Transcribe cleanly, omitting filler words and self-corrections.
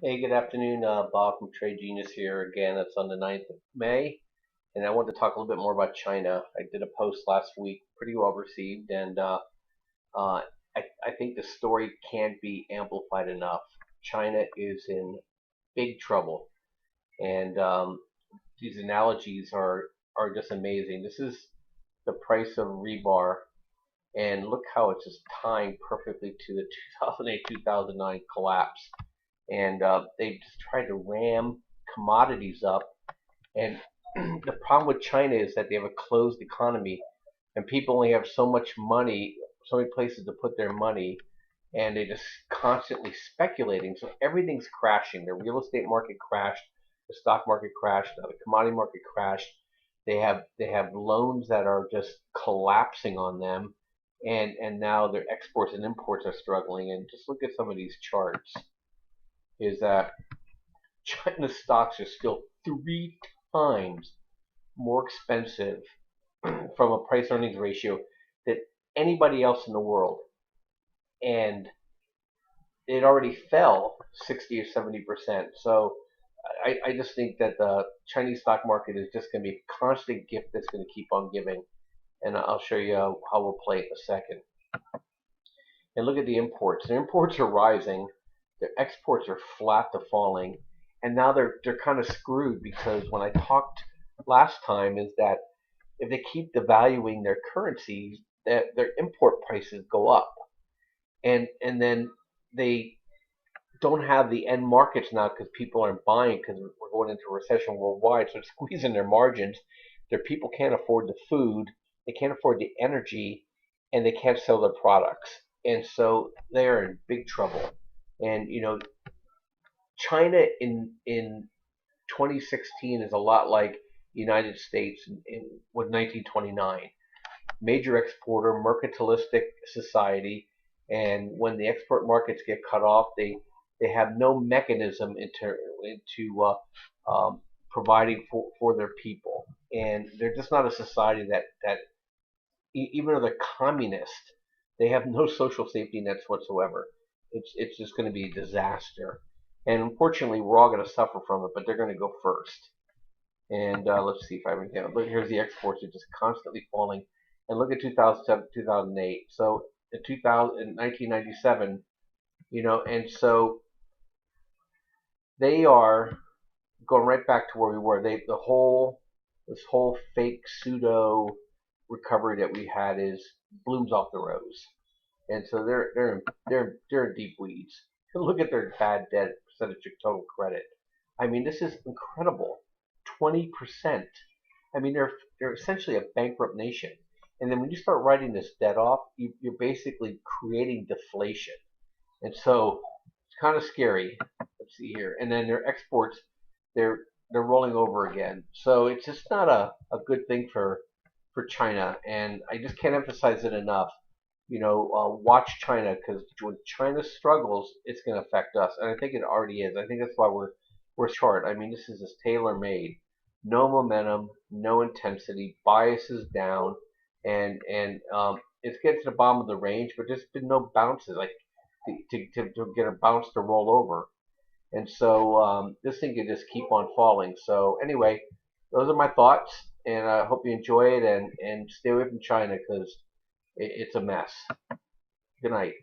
Hey, good afternoon. Bob from Trade Genius here again. It's on the 9th of May, and I wanted to talk a little bit more about China. I did a post last week, pretty well received, and uh, I think the story can't be amplified enough. China is in big trouble, and these analogies are just amazing. This is the price of rebar, and look how it's just tying perfectly to the 2008-2009 collapse. And they just tried to ram commodities up. And the problem with China is that they have a closed economy, and people only have so much money, so many places to put their money, and they're just constantly speculating. So everything's crashing. The real estate market crashed, the stock market crashed, the commodity market crashed. They have loans that are just collapsing on them, and now their exports and imports are struggling. And just look at some of these charts. Is that China's stocks are still 3 times more expensive from a price earnings ratio than anybody else in the world. And it already fell 60 or 70%. So I just think that the Chinese stock market is just going to be a constant gift that's going to keep on giving. And I'll show you how we'll play it in a second. And look at the imports. The imports are rising. Their exports are flat to falling. And now they're kind of screwed because when I talked last time is that if they keep devaluing their currencies, that their import prices go up, and then they don't have the end markets now because people aren't buying because we're going into a recession worldwide, so it's squeezing their margins. Their people can't afford the food, they can't afford the energy, and they can't sell their products, and so they're in big trouble. And China in 2016 is a lot like the United States with 1929. Major exporter, mercantilistic society, and when the export markets get cut off, they have no mechanism into providing for their people, and they're just not a society that even though they're communist, they have no social safety nets whatsoever. It's just going to be a disaster, and unfortunately, we're all going to suffer from it. But they're going to go first. And let's see if I can. Look, here's the exports are just constantly falling. And look at 2007, 2008. So in 2000, 1997, and so they are going right back to where we were. This whole fake pseudo recovery that we had is blooms off the rose, and so they're in deep weeds. Look at their bad debt percentage of total credit. I mean, this is incredible. 20%. I mean, they're essentially a bankrupt nation. And then when you start writing this debt off, you're basically creating deflation. And so it's kind of scary. Let's see here. And then their exports, they're they're rolling over again. So it's just not a good thing for China. And I just can't emphasize it enough. Watch China because when China struggles, it's going to affect us. And I think it already is. I think that's why we're short. I mean, this is just tailor made. No momentum, no intensity, bias is down, and it's getting to the bottom of the range, but there's been no bounces like to get a bounce to roll over, and so this thing could just keep on falling. So anyway, those are my thoughts, and I hope you enjoy it and stay away from China because it's a mess. Good night.